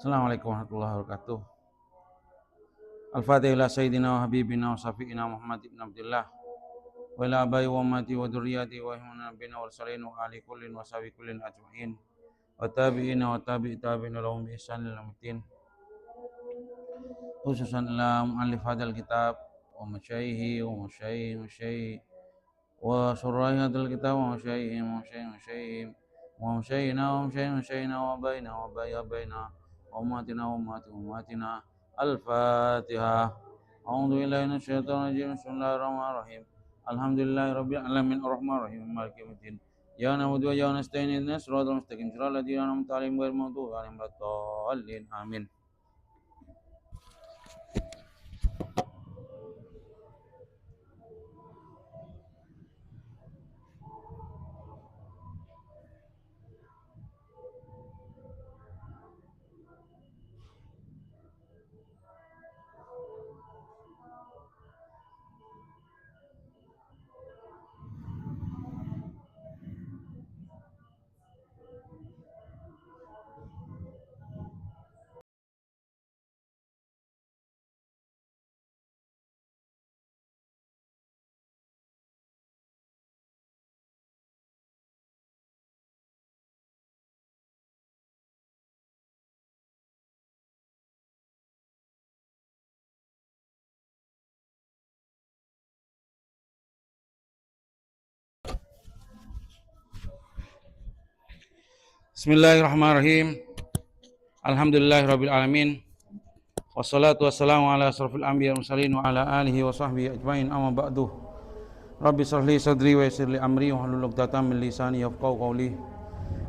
Assalamualaikum warahmatullahi wabarakatuh. Al-Fatihah ila Sayyidina wa Habibina wa Safi'ina Muhammad ibn Abdullah wa ila abai wa ummati wa durriyati wa ihmana nabina wa salin wa ahli kullin wa sawi kullin ajma'in wa tabi'ina wa tabi'i tabi'ina lahum bi ihsan ila yaumiddin. Khususan ila mu'allif hadal kitab wa masyaihi wa masyaihi wa surrahi hadal kitab wa masyaihi wa masyayina wa baina wa baina أمتنا الفاتحة. أعوذ بالله من الشيطان الرجيم. بسم الله الرحمن الرحيم. الحمد لله رب العالمين الرحمن الرحيم مالك يوم الدين. إياك نعبد وإياك نستعين اهدنا الصراط المستقيم صراط الذين أنعمت عليهم غير المغضوب عليهم ولا الضالين آمين. Bismillahirrahmanirrahim. Alhamdulillahirabbil alamin. Wassalatu wassalamu ala asrofil anbiya wal mursalin wa ala alihi wa sahbihi ajmain, amma ba'du. Rabbi shrah li sadri wa yassir li amri wahlul 'uqdatam min lisani yafqahu qawli.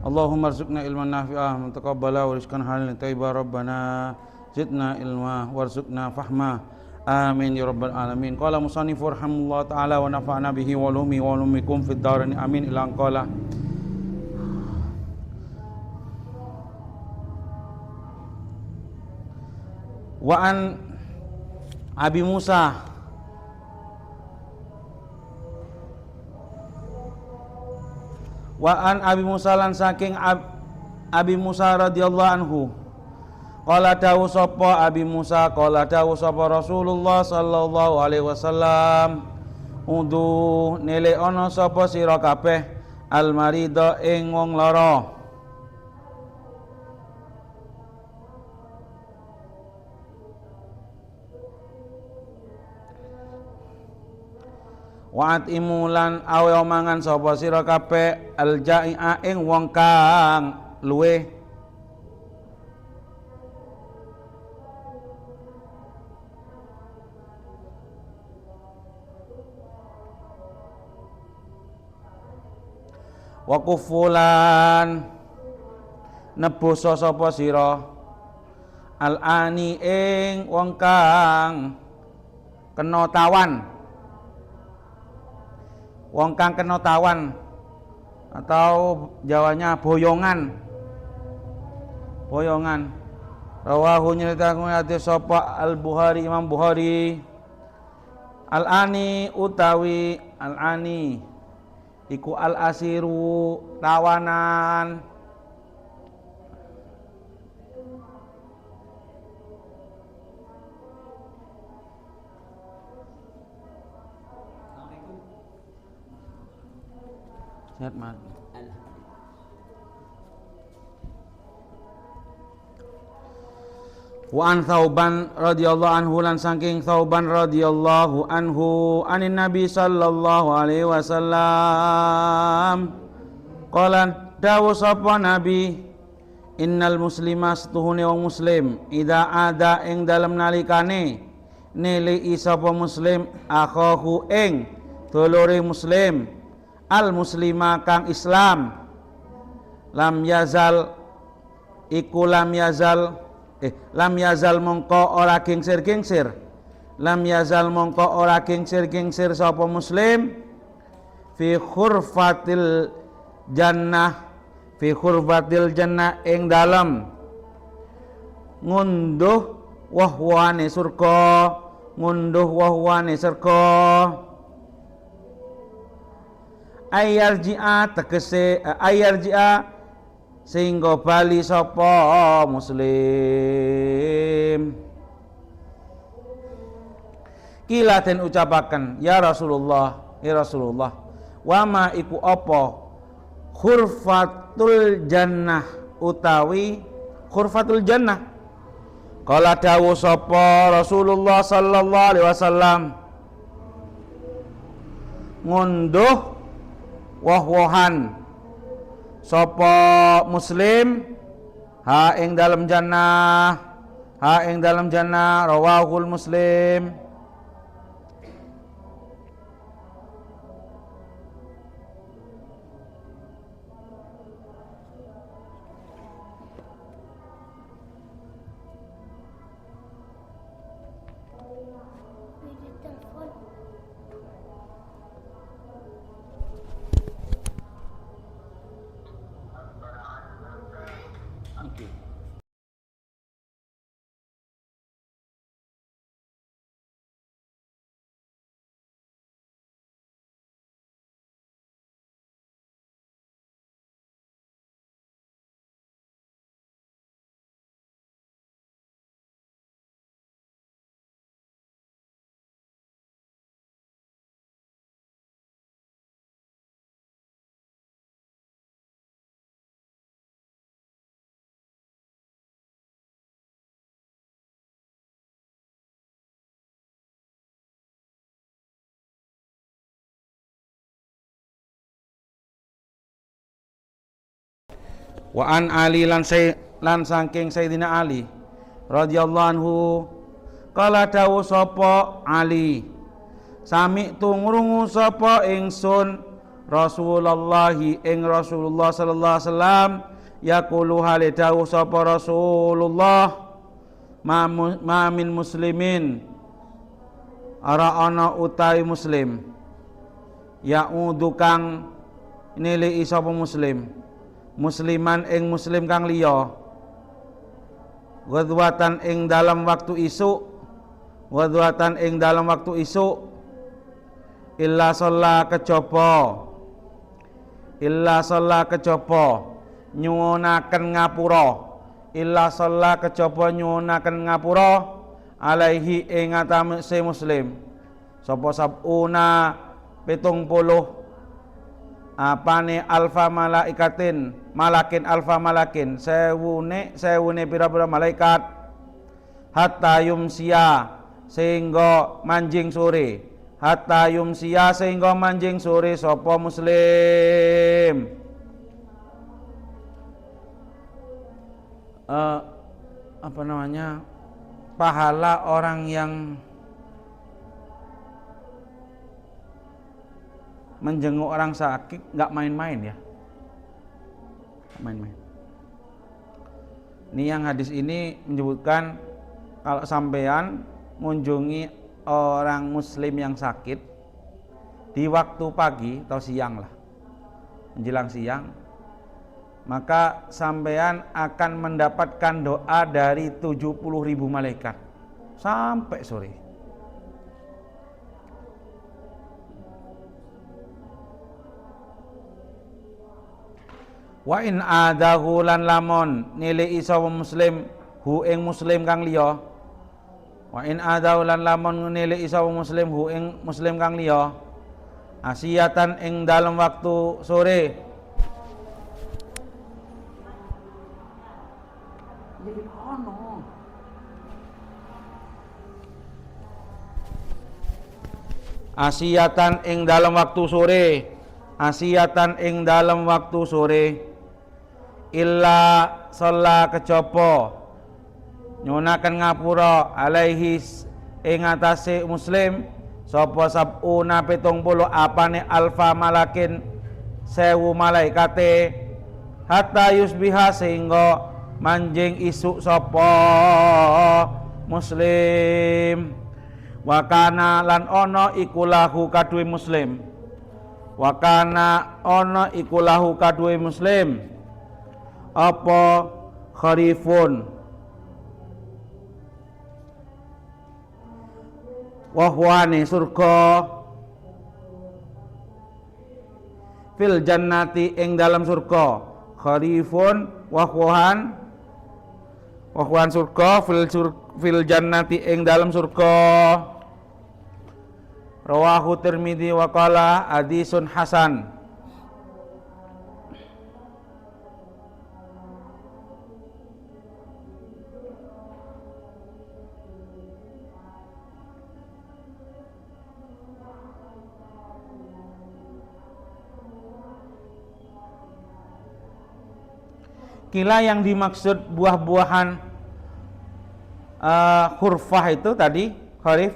Allahumma arzuqna ilman nafi'ah wa taqabbala wa rizqan halalan thayyiban. Rabbana zidna ilma warzuqna fahma. Amin ya rabbal alamin. Qala musannifu rahimahullah ta'ala wa nafa'na bihi wa ulumi wa ulumikum fid dharain amin. Ila qala wa an Abi Musa lan saking Abi Musa radhiyallahu anhu qala dawu sapa Abi Musa qala dawu sapa Rasulullah sallallahu alaihi wasallam udu nele ana sapa sira kabeh al marida ing wong lara Wa'at imulan awe omangan sapa sira kabeh al jai'a ing wong kang luweh wa kufulan nebusa sapa sira al ani ing wong kang kena tawan atau Jawanya boyongan. Rawahu nyeritakan hadis sapa Al-Bukhari Imam Bukhari. Al-ani utawi al-ani iku al-asiru tawanan. Sehat mat. Wa an Thauban radhiyallahu anhu lan saking Thauban radhiyallahu anhu anin Nabi sallallahu alaihi wasallam qala dawu sapa Nabi innal muslima setuhune wong muslim idza ada ing dalem nalikane nili sapa muslim akhahu ing dulure muslim al muslima kang Islam lam yazal mongko ora kingsir sapa muslim fi khurfatil jannah ing dalem ngunduh wahwane surga ayarji'a sehingga bali sapa muslim. Kila den ucapaken ya Rasulullah, wa ma iku apa khurfatul jannah utawi khurfatul jannah. Kala dawuh sapa Rasulullah sallallahu alaihi wasallam, ngunduh woh-wohan sapa muslim ha ing dalam jannah rawahul Muslim. Wa an Ali lan saking Sayyidina Ali radhiyallahu anhu kala dawuh sapa Ali, sami tungrungu sapa ingsun Rasulullah ing Rasulullah sallallahu alaihi wasallam yaqulu hale dawuh sapa Rasulullah, ma min muslimin ara ana utawi muslim ya'udu kang nili sapa musliman ing muslim kang liya wadwatan ing dalam waktu isuk illa shalla kejaba nyuwunaken ngapura alaihi ing atase muslim sapa sabuna 70 apane malakin sewune pira-pira malaikat hatta yumsia sehingga manjing sore sapa muslim. Pahala orang yang menjenguk orang sakit nggak main-main ya, Ini yang hadis ini menyebutkan kalau sampean mengunjungi orang muslim yang sakit di waktu pagi atau siang lah, menjelang siang, maka sampean akan mendapatkan doa dari 70.000 malaikat sampai sore. Wa in adahu lan lamun nili sapa muslim hu ing muslim kang liya, wa in adahu lan lamun nili sapa muslim hu ing muslim kang liya asiyatan ing dalam waktu sore. Jadi ono asiyatan ing dalam waktu sore illa shalla kejaba nyunaken ngapura alaihi ing atase muslim sapa sabuna 70 apane alfa malakin 1000 malaikate hatta yusbiha sehingga manjing isuk sapa muslim. Wa kana lan ana iku lahu kaduwe muslim, apa kharifun wahwane surga fil jannati ing dalam surga, kharifun wahwan surga fil jannati ing dalam surga. Rawahu Tirmidzi wa qala hadisun hasan. Kila yang dimaksud buah-buahan khurfah itu tadi kharif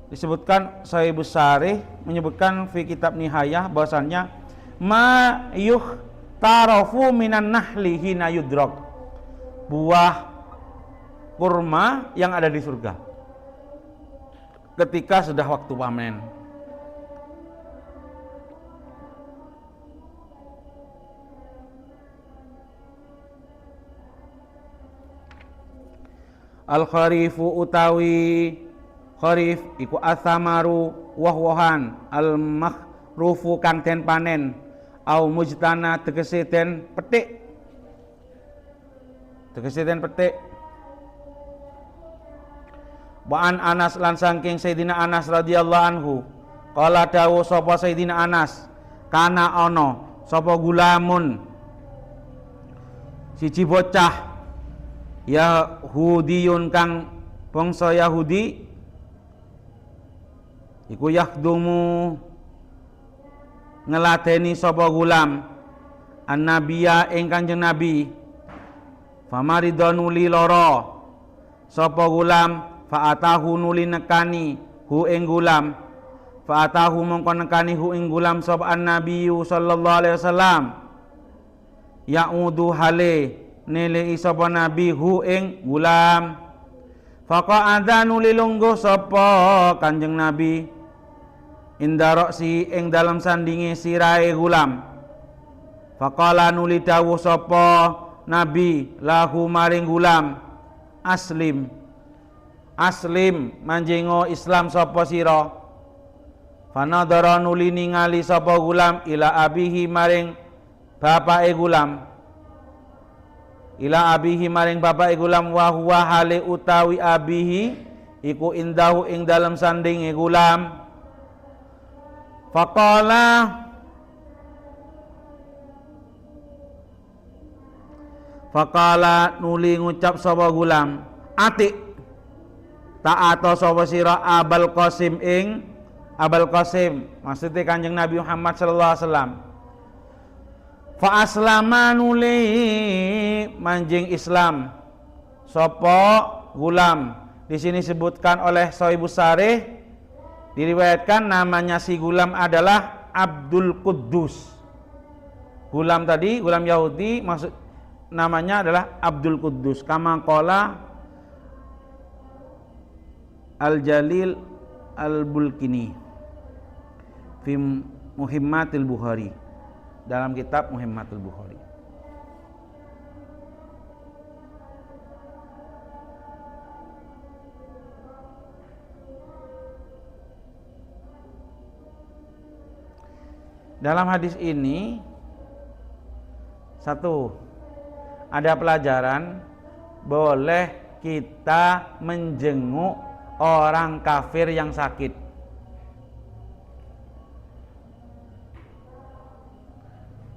disebutkan Sahibus Sarih menyebutkan fi kitab Nihayah bahwasannya ma yuh tarafu minan nahli hina yudrak, buah kurma yang ada di surga ketika sudah waktu panen. Al kharifu utawi kharif iku asamaru woh-wohan al makhrufu kang den panen au mujtana tegese den petik Ba'an Anas lan saking Sayyidina Anas radhiyallahu anhu qala dawu sapa Sayyidina Anas kana ana sapa gulamun siji bocah Yahudiyun kang bangsa Yahudi iku yakhdumu ngeladeni sapa gulam annabiya ing Kanjeng Nabi famaridon nuli lara sapa gulam fa'atahu nuli nekani hu ing gulam fa'atahu mongko nekani hu ing gulam sapa annabiyyu sallallahu alaihi wasallam ya'udu hale nili sapa nabi hu ing gulam faqa'adha nuli lungguh sapa Kanjeng Nabi indaroksi ing dalam sandinge sirahe gulam faqala nuli dawuh sapa nabi lahu maring gulam aslim manjengo Islam sapa sira fanadhara nuli ningali sapa gulam ila abihi maring bapake gulam wa huwa hale utawi abihi iku indahu ing dalam sandinge gulam Faqala nuli ngucap sapa gulam atik ta'ata sapa sira Abul Qasim maksudnya Kanjeng Nabi Muhammad sallallahu alaihi wasallam fa aslama nuli manjing Islam sapa gulam. Di sini disebutkan oleh Sahibus Sarih, diriwayatkan namanya si gulam adalah Abdul Quddus. Gulam tadi, gulam Yahudi maksud namanya adalah Abdul Quddus. Kama qala Al-Jalil Al-Bulkini fi Muhimmatil Bukhari, dalam kitab Muhimmatul Bukhari. Dalam hadis ini satu, ada pelajaran boleh kita menjenguk orang kafir yang sakit.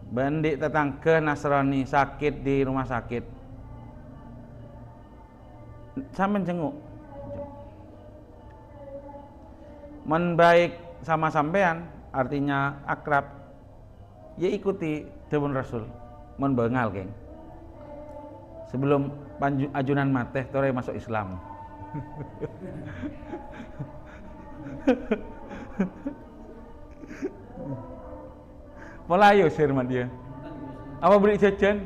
Bandik tetangga Nasrani sakit di rumah sakit, saya menjenguk. Menbaik sama sampean artinya akrab, ya ikuti dawuh Rasul, mun bengal geng. Sebelum ajunan mateh tore masuk Islam. Pola ayo firman dia. Apa beli jajan?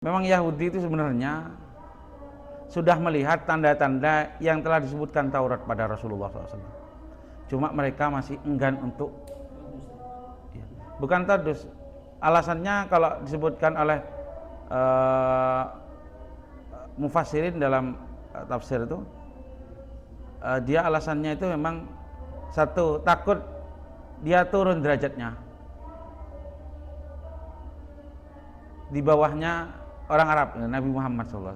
Memang Yahudi itu sebenarnya sudah melihat tanda-tanda yang telah disebutkan Taurat pada Rasulullah SAW. Cuma mereka masih enggan untuk, bukan tadus. Alasannya kalau disebutkan oleh mufassirin dalam tafsir itu, dia alasannya itu memang satu, takut dia turun derajatnya, di bawahnya orang Arab, Nabi Muhammad SAW.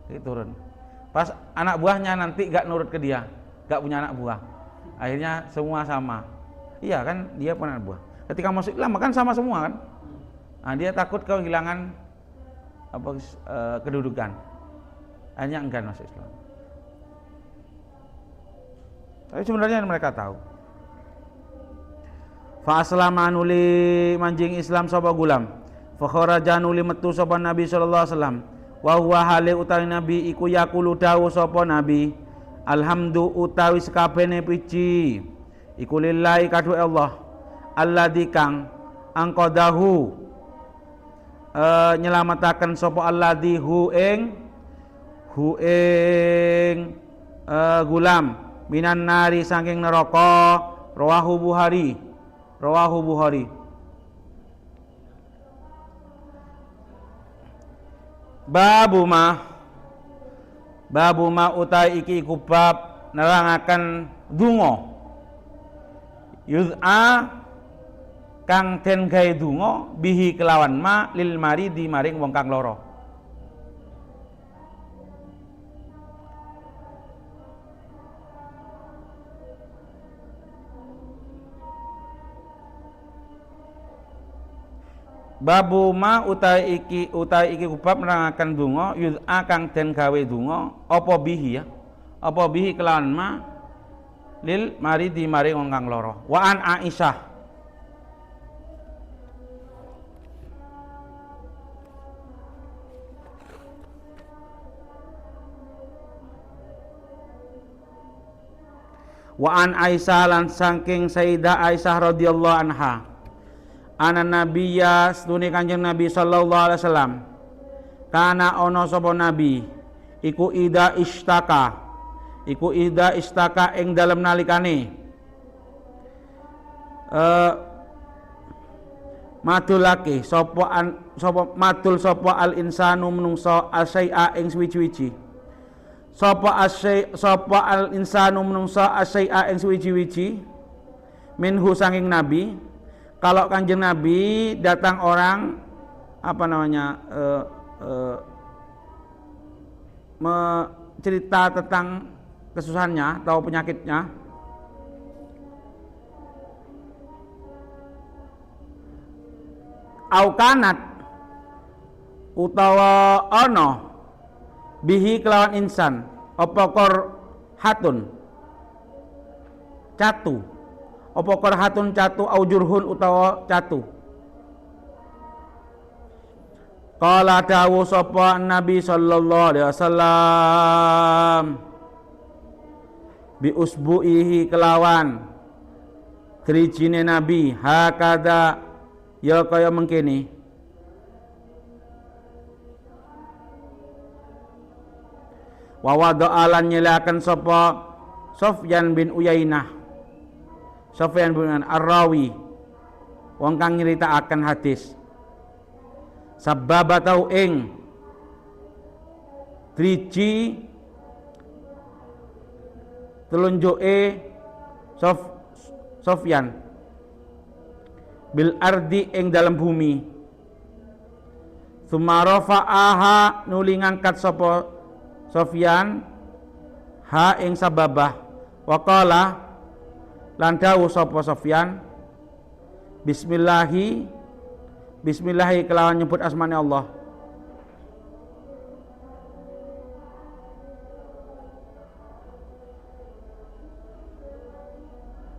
Dia turun. Pas anak buahnya nanti gak nurut ke dia, gak punya anak buah, akhirnya semua sama. Iya kan, dia punya anak buah. Ketika masuk Islam kan sama semua kan. Nah, dia takut kehilangan kedudukan, hanya enggan masuk Islam. Tapi sebenarnya mereka tahu. Fa aslama nuli manjing Islam sapa gulam. Fa kharaja nuli metu sapa Nabi sallallahu alaihi wasallam. Wa huwa hale utawi Nabi iku yaqulu dawu sapa Nabi. Alhamdu utawi sekabehane puji iku lillahi kadu Allah. Alladzi kang angqadahu nyelamataken sapa alladzi hu ing gulam minan nari saking neraka. Rawahu Bukhari. Babu ma utai iki iku bab nerangaken donga yuz'a kang den gawe donga bihi kelawan ma lil maridi maring wong kang lara. Babu ma utai iki kubab nerangaken donga yuz'a kang den gawe donga apa bihi ya, apa bihi kelawan ma lil maridi maring wong kang lara. Wa an Aisyah lan saking Sayyidah Aisyah radhiyallahu anha ana nabiyya stune Kanjeng Nabi sallallahu alaihi wasallam kana ana sapa nabi iku ida istaka ing dalem nalikane madulake sapa al insanu menungso asai'a ing suwi-wiji sapa al insanu menungso asai'a ing suwi-wiji minhu sanging nabi. Kalau Kanjeng Nabi datang orang cerita tentang kesusahannya atau penyakitnya, aukanat utawa ono bihi kelawan insan opokor hatun catu apa korhatun catu au jurhun utawa catu. Qala dawu sapa Nabi sallallahu alaihi wasallam bi usbu'ihi kelawan drijine Nabi hakada ya kaya mengkene. Wa wada'alan nyelakan sapa Sufyan bin Uyainah Sufyan bin Ar-Rawi wong kang nyritakaken hadis sababatau ing driji telunjuke Sufyan bil ardi ing dalam bumi sumarafa'aha nuli ngangkat sapa Sufyan ha ing sababah waqala lan dawuh sapa Sufyan bismillahi kelawan nyebut asmane Allah.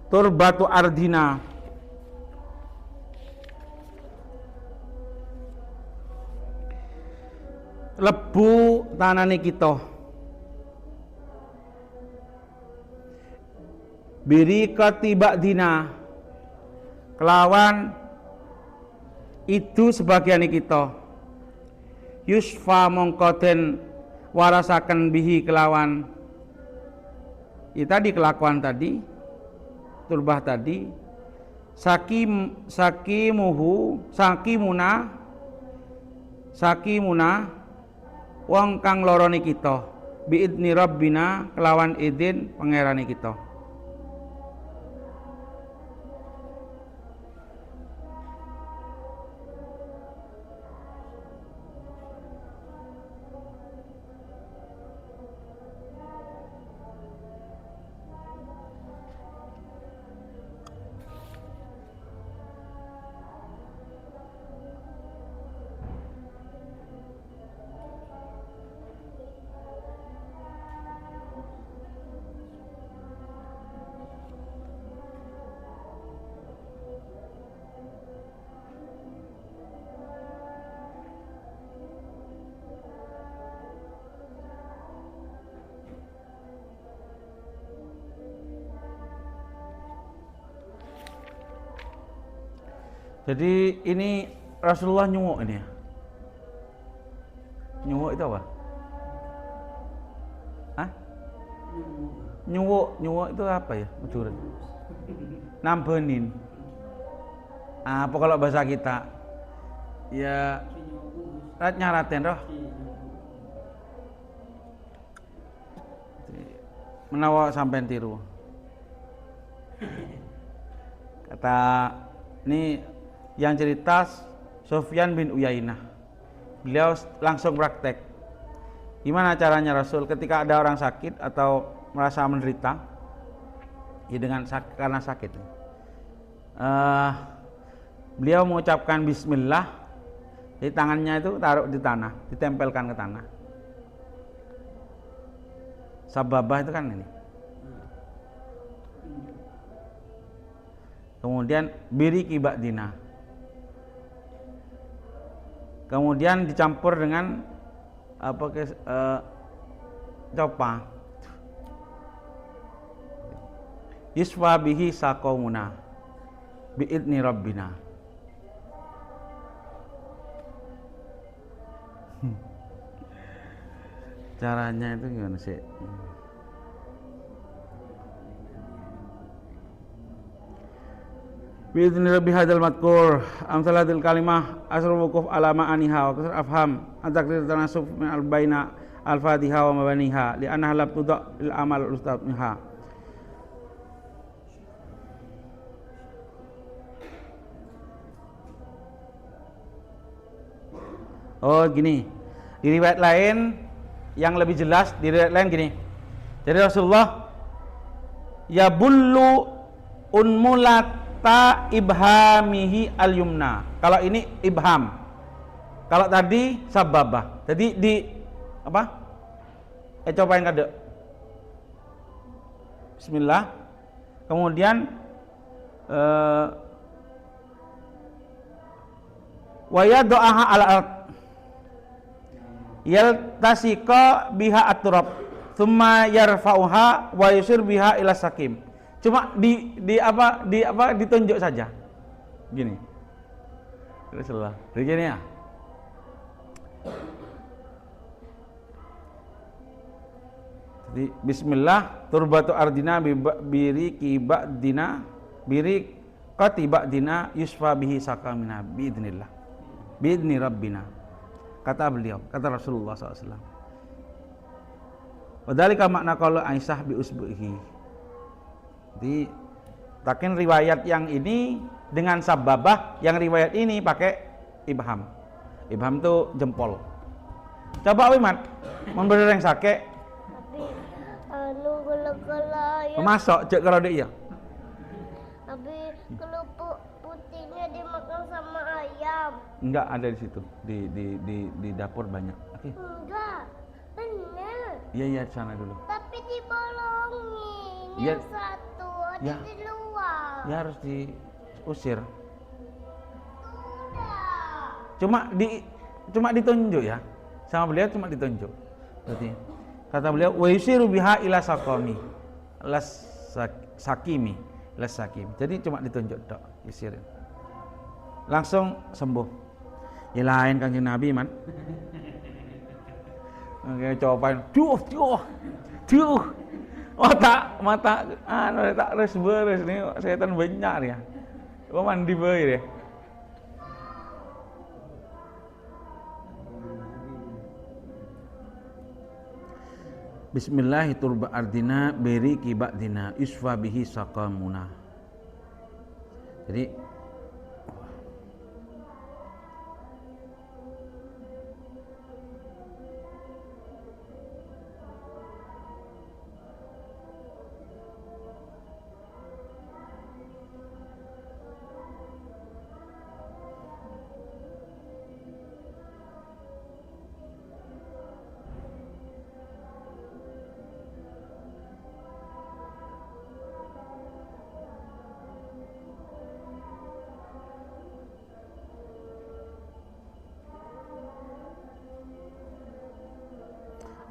Turbatu ardina lebu tanane kita biri ketiba dina kelawan itu sebagian kita yusfa mongko den warasaken bihi kelawan tadi kelakuan tadi turbah tadi sakimuna wong kang lorone kita biidni rabbina kelawan idin pangerane kita. Jadi ini Rasulullah nyuwuk ini ya. Nyuwuk itu apa? Hah? Nyuwuk itu apa ya? Mujurat. Nambenin. Apa kalau bahasa kita? Ya nyaraten roh. Menawa sampean tiru. Kata ini yang cerita Sufyan bin Uyainah. Beliau langsung praktek. Gimana caranya Rasul ketika ada orang sakit atau merasa menderita, ya dengan karena sakit. Beliau mengucapkan Bismillah, jadi tangannya itu taruh di tanah, ditempelkan ke tanah. Sababah itu kan ini. Kemudian biri kibak dina. Kemudian dicampur dengan copa. Yusfa bihi saqaumuna biidni rabbina. Caranya itu gimana sih? Bi'idzni rabbi hadzal madkur amsalatil kalimah asrul wuquf ala ma'aniha wa kasr afham antakdir tanasub min albaina al-fatiha wa mabaniha li annaha lam tuda lil amal ustadha. Oh gini, di riwayat lain yang lebih jelas, di riwayat lain gini. Jadi Rasulullah ya bullu unmulat ta ibhamihi al-yumna. Kalau ini ibham. Kalau tadi sababah. Jadi di apa? Cobain kade. Bismillah. Kemudian wa yad'aha al-ard. Yaltasika biha at-turab. Tsumma yarfa'uha wa yusir biha ila sakim. Cuma ditunjuk saja. Gini. Rasulullah. Begini ya. Jadi bismillah turbatu ardina biri kibadina biri qatibadina yusfa bihi sakamina biidnillah. Biidni rabbina. Kata beliau, kata Rasulullah SAW. Wadhalika makna qaulu Aisyah bi usbuhi. Jadi takin riwayat yang ini dengan sababah, yang riwayat ini pakai ibham. Ibham itu jempol. Coba Wimat memberi yang sakit. Tapi masuk cek kalau dia. Tapi kalau putihnya dimakan sama ayam. Enggak ada di situ. Di dapur banyak. Oke. Enggak. Benar. Iya di sana dulu. Tapi dibolongin. Ya. Yang satu ada Ya. di luar. Ya harus diusir. Sudah. Cuma ditunjuk ya. Sama beliau cuma ditunjuk. Berarti kata beliau wa yusiru biha ila saqami. Sakimi. Sakim. Jadi cuma ditunjuk tok, isirin. Langsung sembuh. Ya lain Kanjeng Nabi man. Oke, cobain. Duh. Mata tak res beres nih setan banyak ya. Kok mandi bae deh. Bismillahi turba ardina beri kibadina iswa bihi saqamuna. Jadi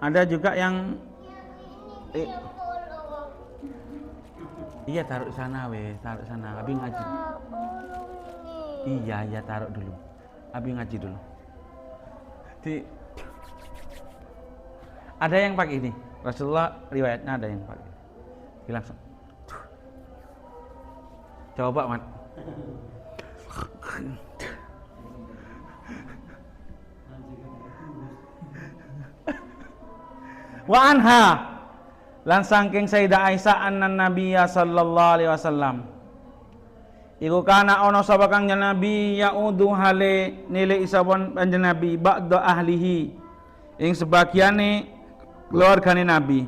ada juga yang iya taruh sana taruh sana. Abi ngaji. Iya taruh dulu. Abi ngaji dulu. Ada yang pakai ini. Rasulullah riwayatnya ada yang pakai. Langsung. Coba, Mat. Wa anha lan saking Sayyidah Aisyah anna Nabiyya sallallahu alaihi wasallam iku kana ana sapa kang Nabi yaudu hale nile isapun panjenengan Nabi ba'da ahlihi ing sebagiane keluargane Nabi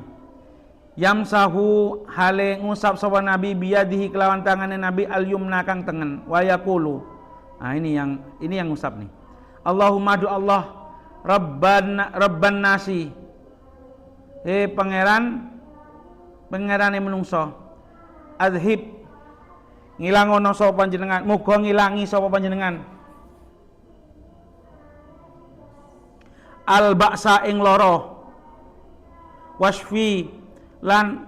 yamsahu hale ngusap sapa Nabi biyadihi kelawan tangane Nabi al yumna kang tengen wa yaqulu. Nah ini yang ngusap nih. Allahumma du Allah rabban nasi. Pangerane menungso adhib ngilangono sapa panjenengan, muga ngilangi sapa panjenengan al ba'sa ing lara wasfi lan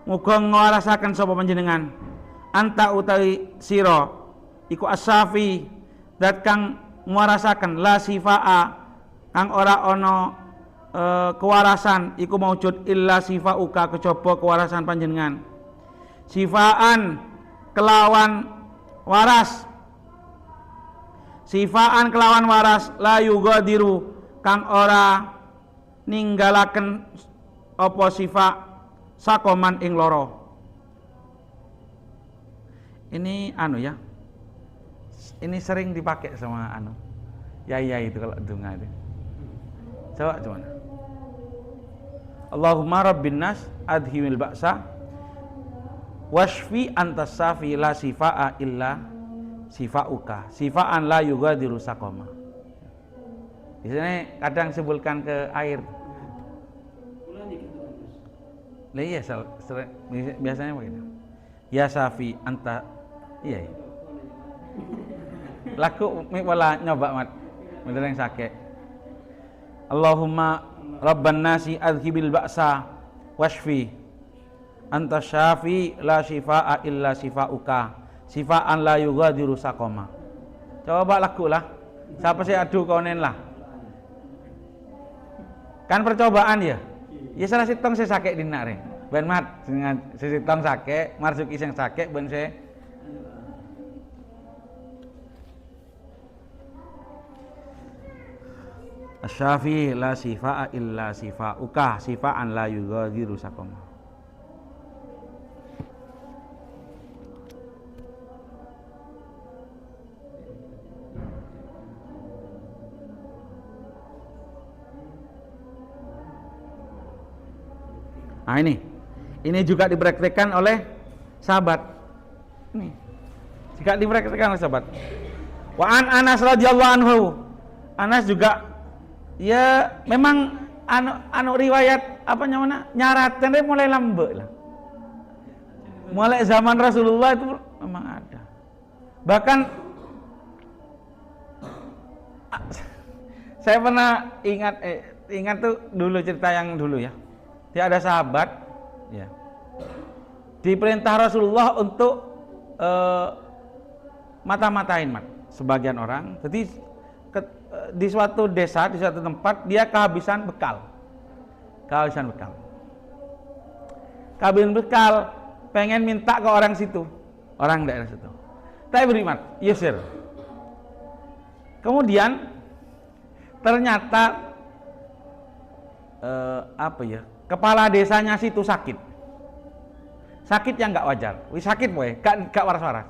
muga ngwarasaken sapa panjenengan anta utawi sira iku asyafi dat kang ngwarasaken la sifaa kang ora ana kewarasan iku maujud illa sifauka kejaba kewarasan panjenengan sifaan kelawan waras la yugadiru kang ora ninggalaken apa sifat sakoman ing loro. Ini ya ini sering dipakai sama ya itu kalau donga itu. Coba cuman Allahumma rabbin nas adhimil ba'sa washfi antas safi la sifaa illa sifauka sifaan la yugadiru saqama. Di sini kadang sebutkan ke air. Lah iya biasanya begitu. Ya safi anta iya. Laku wala nyoba mat. Bener yang sakit. Allahumma rabban nasi adhibil ba'sa washfi anta syafi la shifaa illa sifauka sifaan la yugadiru saqama. Coba laku lah. Siapa sih adu konen lah. Kan percobaan ya. Ya salah sitong saya sakit dinare. Ben mat sitong sakit, marsuki sing sakit ben saya Asy-Syafi'i la sifaa illa sifauka sifaan la yughadiru saqama. Nah ini juga dipraktikkan oleh sahabat. Ini juga dipraktikkan oleh sahabat. Wa an Anas radhiyallahu anhu. Anas juga ya memang riwayat apa namanya nyaratannya mulai lambe lah. Mulai zaman Rasulullah itu memang ada. Bahkan saya pernah ingat tuh dulu cerita yang dulu ya. Dia ada sahabat ya. Diperintah Rasulullah untuk mata-matain sebagian orang. Jadi di suatu desa, di suatu tempat dia kehabisan bekal. Kehabisan bekal, pengen minta ke orang situ, orang daerah situ. Tapi berimat, yusir. Kemudian ternyata kepala desanya situ sakit yang nggak wajar, sakit boy, gak waras-waras.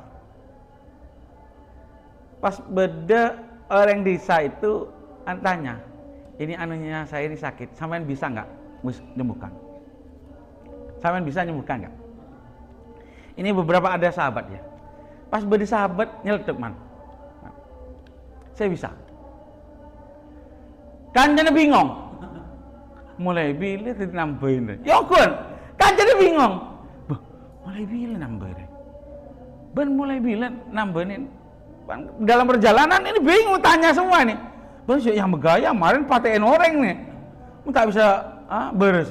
Pas beda orang desa itu tanya, ini anunya saya ini sakit, sampean bisa nggak nyembuhkan? Sampean bisa nyembuhkan nggak? Ini beberapa ada sahabat ya. Pas beda sahabat nyeledek man, saya bisa. Kancane bingung, mulai bila tadi nambahin, ya kan? Kancane bingung, mulai bila nambahin, mulai bila nambahin. Dalam perjalanan ini bingung tanya semua nih. Bos yang bergaya kemarin patein orang nih. Tak bisa beres.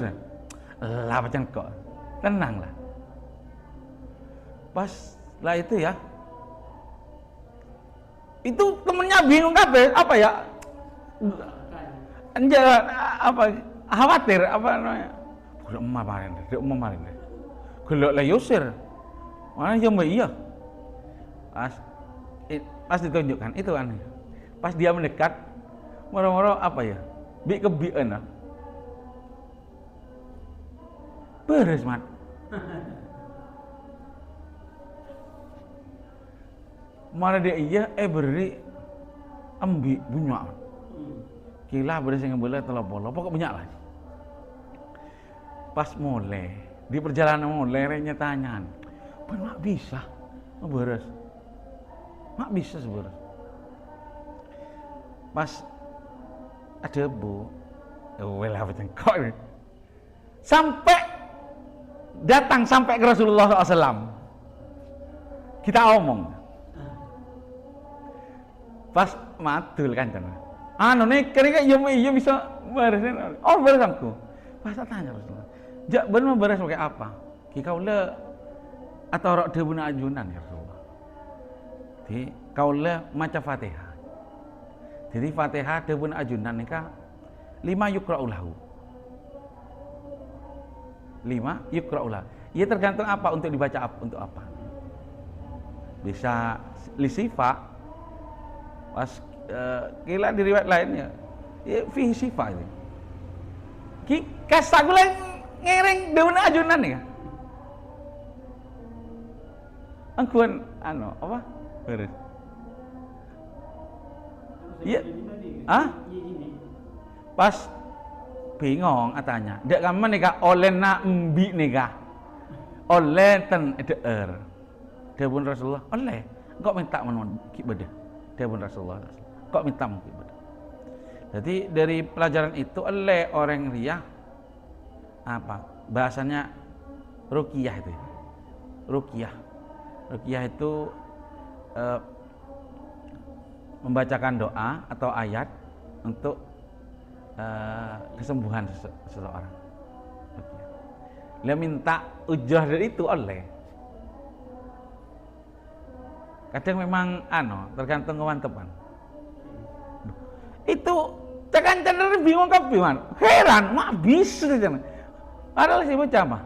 Lah macam kok. Tenanglah. Pas lah itu ya. Itu temennya bingung apa ya? Anjir khawatir apa namanya? Udah kemarin deh. Gelok lah yusir. Mana yang iya? Pas ditunjukkan itu kan, pas dia mendekat, moro-moro apa ya, kebian lah, beres mat, mana dia iya, beri, ambi bunyak, kila beres yang boleh telopolo, pokok bunyak lah, pas mulai, di perjalanan mulai, renya tanyaan, benar bisa, beres. Mak bisa sebenarnya. Pas ada bu, lah macam kok ini. Datang sampai ke Rasulullah SAW. Kita omong. Pas madul kan jangan. Nih kira iya bisa beresin. Oh beres aku. Pas tanya Rasulullah. Jak benar beres pakai apa? Kau le atau rok debuna ajunan ya Rasulullah. Jadi kaulah maca Fatihah. Jadi Fatihah debun ajunan nikah 5 yukra'ulahu. 5 yukra'ulah. Ya tergantung apa untuk dibaca untuk apa. Bisa lisifa. Pas kila di riwayat lainnya. Ya fihi sifa itu. Kasagulan ngereng debun ajunan nih. Angkuan apa? Beres. Iya. Pas bingung katanya. Dek kamu nikah oleh nak mbi nikah. Oleh ten eder. Dia pun Rasulullah. Oleh. Kok minta menon kibada. Dia pun Rasulullah. Kok minta kibada. Jadi dari pelajaran itu oleh orang riah apa? Bahasanya ruqyah itu. Ruqyah itu membacakan doa atau ayat untuk kesembuhan seseorang. Dia minta ujah dari itu oleh. Kadang memang tergantung kemantepan. Itu tekan cenderung bingung kapan. Heran, mak bisa jangan. Padahal sih baca apa?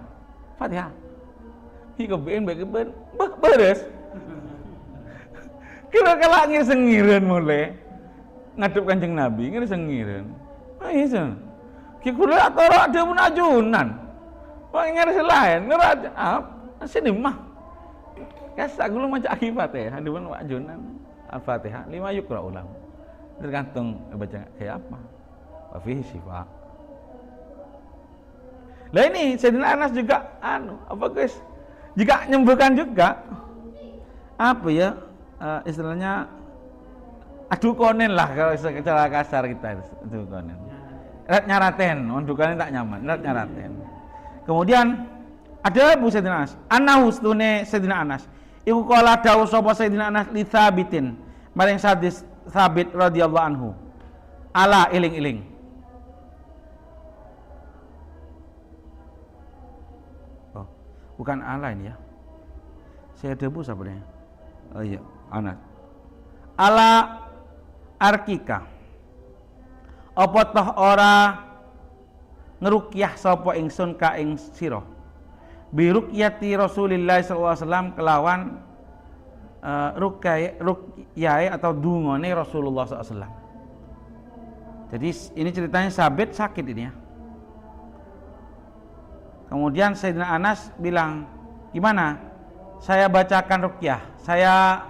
Fatihah. Kebian beres. Kira-kira ngisengiran mulai ngadep Kanjeng Nabi ngisengiran. Iya. Kira atau ada pun ajunan. Wah nyari selain ngeraja sini mah. Kasak gulu macam akibat ya. Ada pun ajunan Al-Fatihah 5 yukra'ulah. Tergantung baca kayak apa. Wa fihi syifa. Lah ini Sayyidina Anas juga apa guys? Jika nyembuhkan juga apa ya? Istilahnya adu konen lah kalau secara kasar kita adu konen. Rat nyaraten, ondukannya tak nyaman, rat nyaraten. Kemudian ada Abu Sayyidina Anas, anahustune Sayyidina Anas. Iku kala dawuh sapa Sayyidina Anas li Tsabitin, maring sadis Tsabit radhiyallahu anhu. Ala iling-iling. Oh, bukan ala ini ya. Saya debu sebenarnya. Oh iya. Anas. Ala arkika apa toh ora ngerukyah sapa ingsun ka ing sira bi rukyati Rasulillah sallallahu alaihi wasallam kelawan rukyai atau dungane Rasulullah sallallahu alaihi wasallam. Jadi ini ceritanya Sabit sakit ini ya. Kemudian Sayyidina Anas bilang, gimana? Saya bacakan rukyah, saya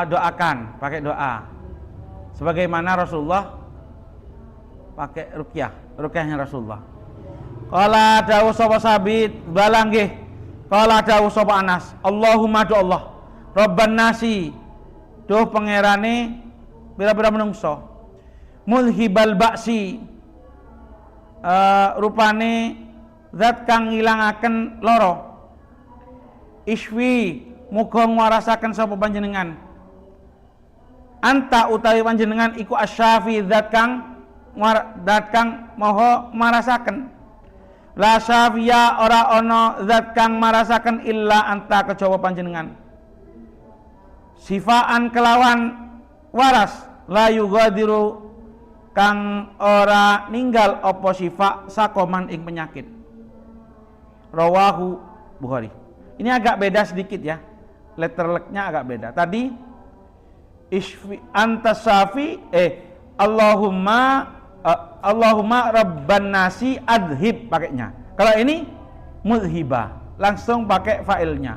doakan pakai doa. Sebagaimana Rasulullah pakai rukyahnya Rasulullah. Qala dawuh sapa Sabit, balang nggih. Qala dawuh sapa Anas, Allahumma do Allah, Rabban nasi, duh pangerane pira-pira menungso. Mulhibal ba'si, rupane zat kang ngilangaken loro. Iswi, muga ngwarasaken sapa panjenengan. Anta utawi panjenengan iku asyafi zat kang maha marasaken. La syafiya ora ana zat kang marasaken illa anta kejaba panjenengan. Sifaan kelawan waras la yugadiru kang ora ninggal apa syifa sakoman ing penyakit. Rawahu Bukhari. Ini agak beda sedikit ya. Letterleknya agak beda. Tadi isfi anta syafi Allahumma rabban nasi adhib pakainya. Kalau ini mudhibah, langsung pakai fa'ilnya.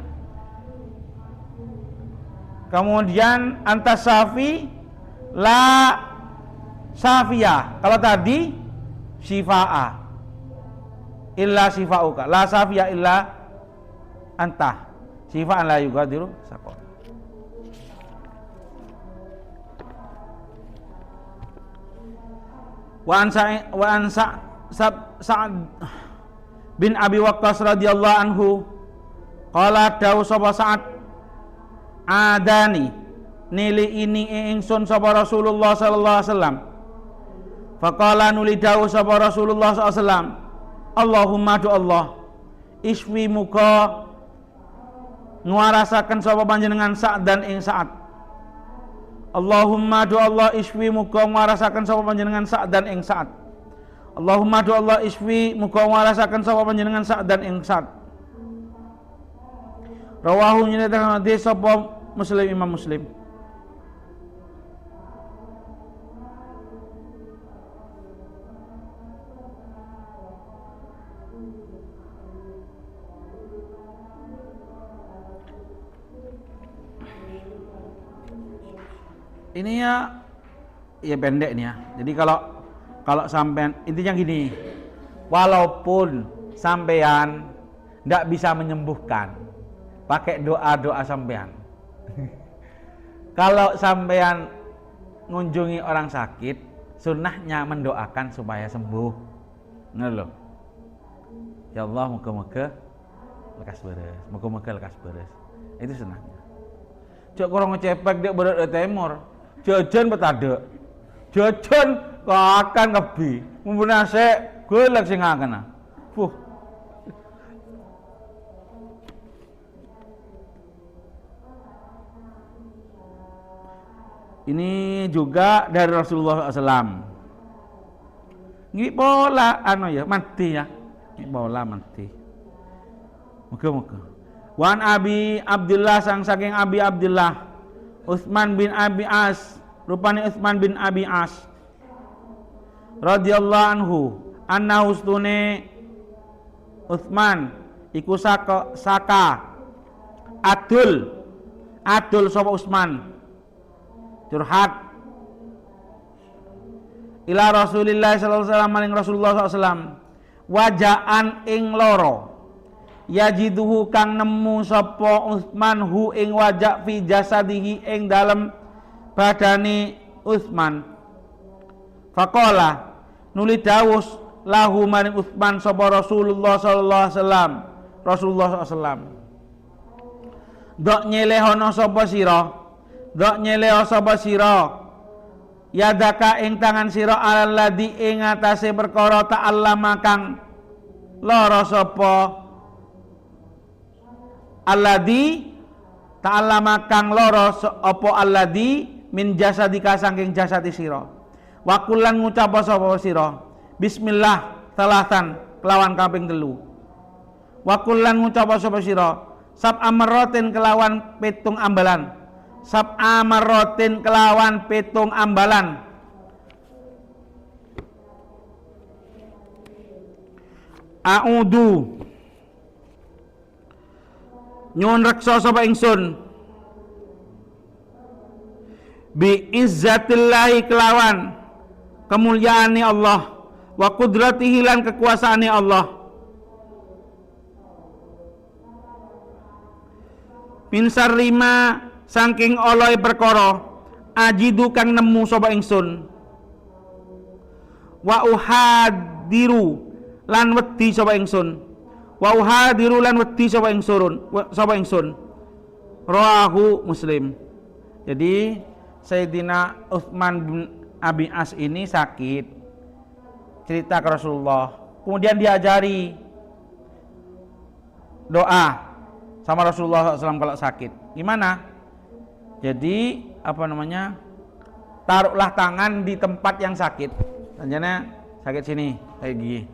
Kemudian anta syafi la safiyah. Kalau tadi syifa'a illa syifa'uka, la safiyah illa anta, syifa'an la yugadiru saqam. Wa an Sa'ad bin Abi Waqqas radhiyallahu anhu qala dawu sapa Sa'ad adani nili ini ingsun sapa Rasulullah sallallahu alaihi wasallam. Faqala nuli dawu sapa Rasulullah sallallahu alaihi wasallam, Allahumma do Allah, iswi muka nguarasaken sapa panjenengan Sa'ad dan ing Sa'ad. Allahumma do Allah, iswi muka nguarasaken sapa panjenengan Sa'ad dan ing Sa'ad. Allahumma do Allah, iswi muka nguarasaken sapa panjenengan Sa'ad dan ing Sa'ad. Rawahu nyatakan hadis sapa Muslim, Imam Muslim. Ini ya pendek nih ya. Jadi kalau sampean intinya gini, walaupun sampean ndak bisa menyembuhkan, pakai doa sampean. Kalau sampean ngunjungi orang sakit, sunnahnya mendoakan supaya sembuh. Ngono lho. Ya Allah, muga-muga lekas beres. Muga-muga lekas beres. Itu sunnahnya. Cok kurang ngecepek dia berat temor. Jajan betade. Jajan akan kebi. Mumpun asik golek sing ngakena. Ini juga dari Rasulullah SAW. Ini pola mati ya. Ini pola mati. Moga-moga. Wan Abi Abdullah saking Abi Abdullah Utsman bin Abi As, rupane Utsman bin Abi As radhiyallahu anhu, anna ustune Utsman iku saka adul sapa Utsman curhat ila Rasulillah sallallahu alaihi wasallam maring Rasulullah sallallahu alaihi wasallam wajaan ing loro yajiduhu kang nemu sapa Utsman hu ing wajak fi jasadihi ing dalem badane Utsman. Faqala nuli dawus lahu maring Utsman sapa Rasulullah sallallahu alaihi wasallam. Rasulullah sallallahu alaihi wasallam. Dok nyelehono sapa sira? Dok nyeleho sapa sira? Yadaka ing tangan sira alal ladzi ing atase perkara ta'allama kang lara sapa alladzi ta'allama kang loro apa alladzi min jasadika saking jasati sira. Wa kullan ngucap sapa sira bismillah salasan kelawan kaping 3. Wa kullan ngucap sapa sira sab'a marratin kelawan 7 ambalan. Sab'a marratin kelawan 7 ambalan. A'udzu nyuwun reksa sapa ingsun bi izzatillahi kelawan kemuliaane Allah wa qudratihi lan kekuasaane Allah min sarrima saking oloi perkara ajidu kang nemu sapa ingsun wa uhadiru lan wedi sapa ingsun wa uhadiru lan wedi sapa ingsun rawahu Muslim. Jadi Sayyidina Utsman bin Abi As ini sakit, cerita ke Rasulullah, kemudian diajari doa sama Rasulullah SAW kalau sakit. Gimana? Jadi taruhlah tangan di tempat yang sakit. Tanyanya sakit sini kayak gini.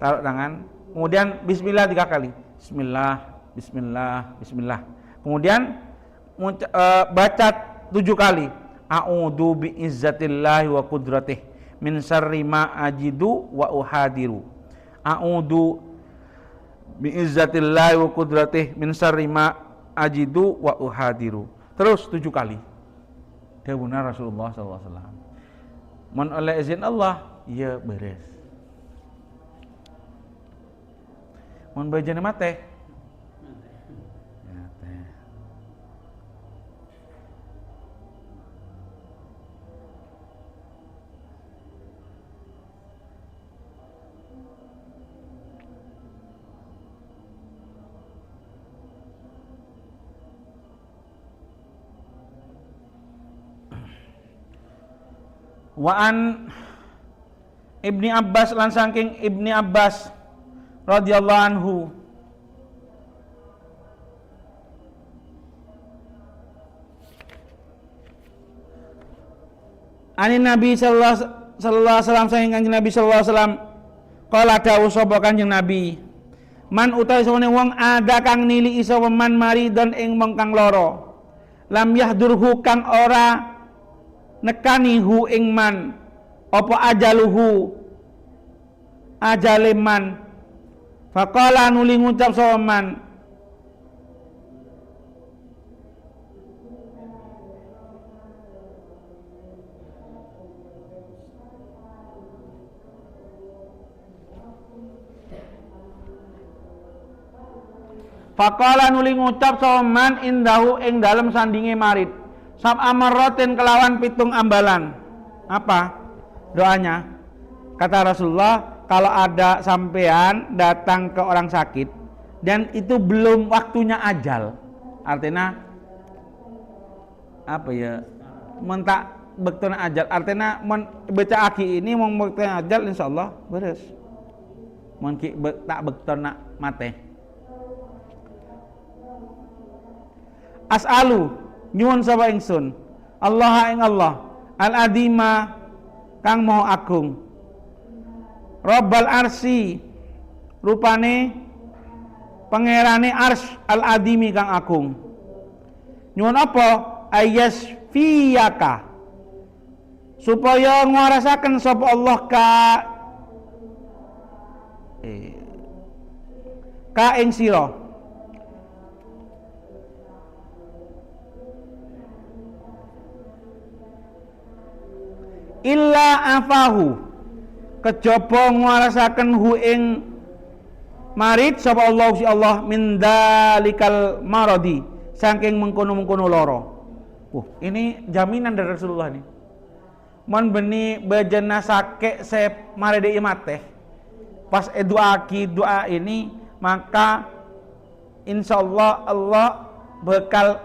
Taruh tangan, kemudian bismillah 3 kali. Bismillah, bismillah, bismillah. Kemudian baca 7 kali. A'udzu bi izzatillahi wa qudratihi min syarri ma ajidu wa uhadiru. A'udzu bi izzatillahi wa qudratihi min syarri ma ajidu wa uhadiru. Terus 7 kali. Dawuhna Rasulullah sallallahu alaihi wasallam. Mun oleh izin Allah, ya beres. Mun bajane mate. Wa an Ibni Abbas lan saking Ibni Abbas radhiyallahu anhu ani Nabi sallallahu alaihi wasallam saking Kanjeng Nabi sallallahu alaihi wasallam qala dawuh sapa Kanjeng Nabi man utawi sawene wong ada kang nili isa man maridon ing wong kang lara lam yahdurhu kang ora nekani hu ing man apa ajaluhu ajale man faqala nuli ngucap sapa man faqala nuli ngucap sapa man indahu ing dalem sandinge marid sab'a marratin kelawan 7 ambalan. Apa doanya? Kata Rasulullah, kalau ada sampean datang ke orang sakit dan itu belum waktunya ajal, artinya apa ya? Mentak bektuna ajal, artinya baca aki ini mau bektuna ajal insyaallah beres. Mun tak bektuna mate. As'alu nyuwun sapa ingsun Allah ing Allah al-adima kang maha agung Rabbal arsi rupane pangerane ars al-adimi kang agung nyuwun apa ayas fiyaka supaya ngwarasaken sapa Allah ka ing sira illa afahu kejaba ngwarasaken hu ing marid sapa Allah si Allah min dalikal maradi saking mengkono-mengkono lara. Ini jaminan dari Rasulullah nih. Mon beni bejana sake se maride imate. Pas doa ini maka insyaallah Allah bakal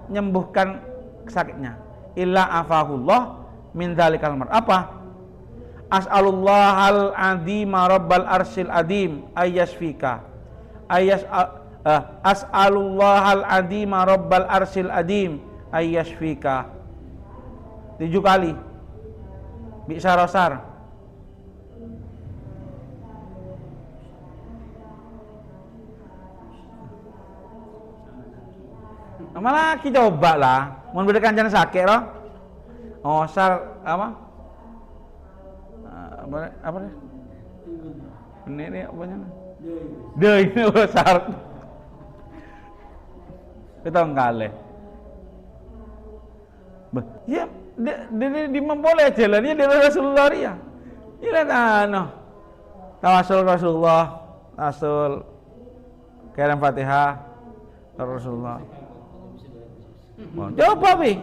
nyembuhkan sakitnya. Illa afahullah min dzalikal mar. Apa? As'alullahal azima rabbal arsyil adim ayyasfika. As'alullahal azima rabbal arsyil adim ayyasfika. 7 kali. Bisa rosar. Malah kita coba lah, mau beda kancan sakit loh. Oh, sar apa? Apa nih? Ini apanya? Deh ini sar. Kita ngale. Ya, di memboleh jalan dia dari Rasulullah ya. Ini kan, tawasul Rasulullah, Rasul, kirim Fatihah, Rasulullah. Coba bi,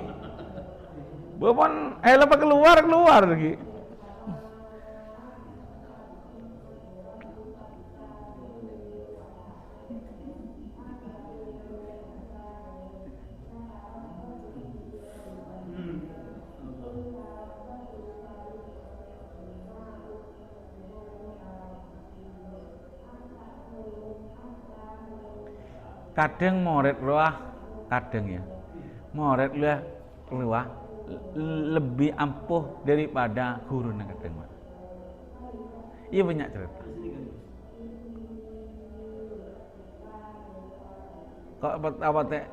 bukan, lepas keluar lagi. Kadang moret luah, kadang ya. Moret luah lebih ampuh daripada guru nang kadang. Iya banyak cerita. Kok apa teh?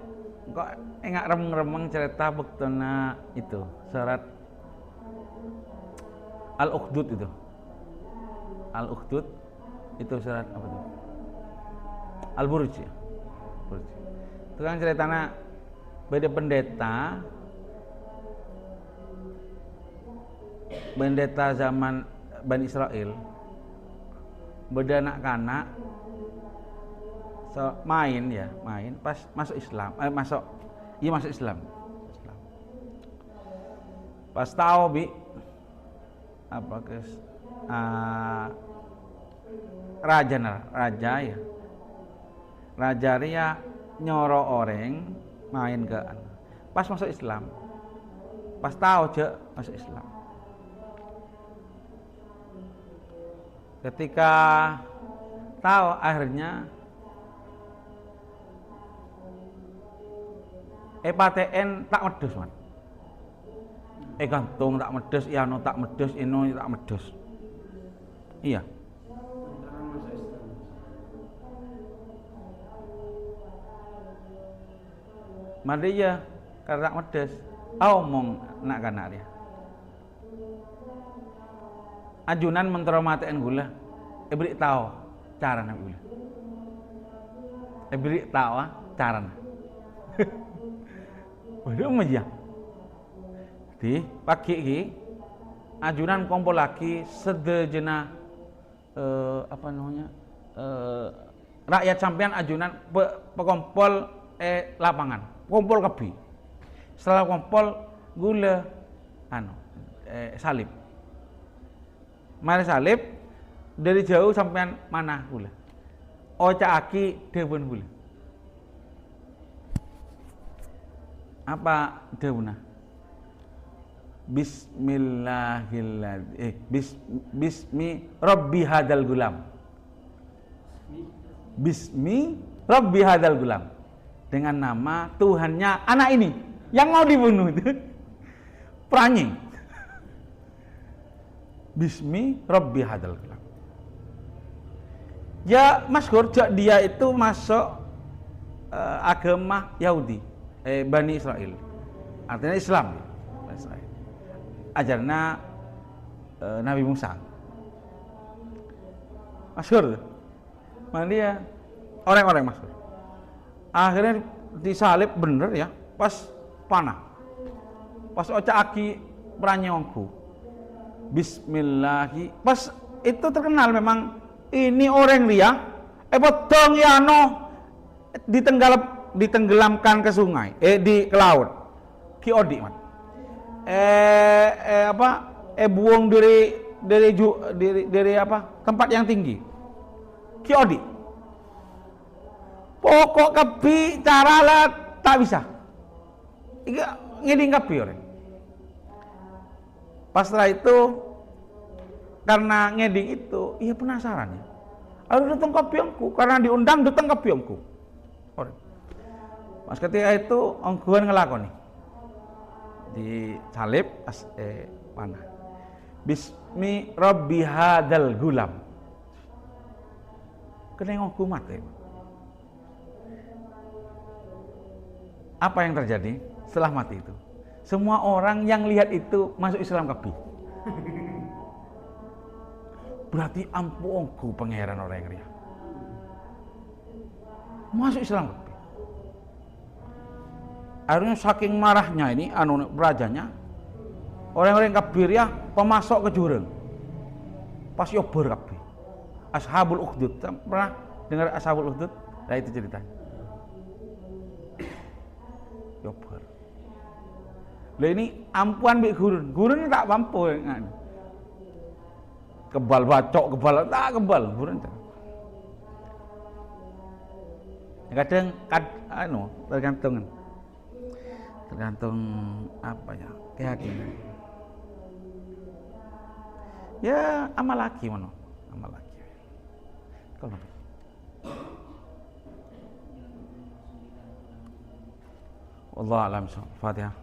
Kok enggak remeng-remeng cerita bektona itu surat Al-Ukhdud itu. Al-Ukhdud itu surat apa tuh? Al-Buruj ya. Itu kan ceritanya beda pendeta zaman Bani Israel, beda anak-anak main pas masuk Islam, masuk Islam. Pas tahu bi apa guys, raja dia nyoro orang main ke pas masuk Islam, pas tahu je masuk Islam. Ketika tahu akhirnya paten tak medus man. Gantung tak medus, iano tak medus, ino tak medus. Iya. Madya karena medes, omong nak kana dia. Ajunan mentromaten gula, beri tahu cara nak gula. Beri tahu cara. Waduh meja. Di pagi ki, ajunan kumpul lagi sedejena apa namanya rakyat sampean ajunan pekompol lapangan. Kumpul kebi. Setelah kumpul gula salib. Mari salib dari jauh sampean mana gula. Oca aki dewun gula. Apa dewuna? Bismi Rabbi hadal gulam. Bismi Rabbi hadal gulam. Dengan nama Tuhannya anak ini yang mau dibunuh itu peranyi. Bismi Rabbi hadal gulam. Ya masyhur dia itu masuk agama Yahudi, Bani Israel. Artinya Islam. Israel. Ajarna Nabi Musa. Masyhur. Mana dia orang-orang masyhur. Akhirnya disalib bener ya, pas panah. Pas oca aki pranyongku. Bismillahi. Pas itu terkenal memang ini orang dia potong yano ditenggelamkan ke sungai, ke laut. Ki odi man. Buang dari apa? Tempat yang tinggi. Ki odi. Pokok kebi cara lah tak bisa. Ngeding kebi orang. Pas setelah itu karena ngeding itu, iya penasaran ya. Harus datang ke biongku karena diundang datang ke biongku. Pas ketika itu ongguan ngelakoni. di salib mana? Bismi Rabbi hadal gulam. Kena hukumat ya. Apa yang terjadi setelah mati itu? Semua orang yang lihat itu masuk Islam kabeh. Berarti ampunku pangeran orang yang riya. Masuk Islam kabeh. Akhirnya saking marahnya ini rajanya, orang-orang kafir ya pemasok ke jurang. Pas yober kabeh. Ashabul Ukhdud, pernah dengar Ashabul Ukhdud? Nah itu ceritanya. Yober. Lah ini ampuan mbek gurun. Gurun tak mampu kan. Kebal bacok, tak kebal gurun. Kadang tergantung apa ya, keyakinan. Ya amal lagi mana? Amal lagi. Kalau Allah alam. Fatihah.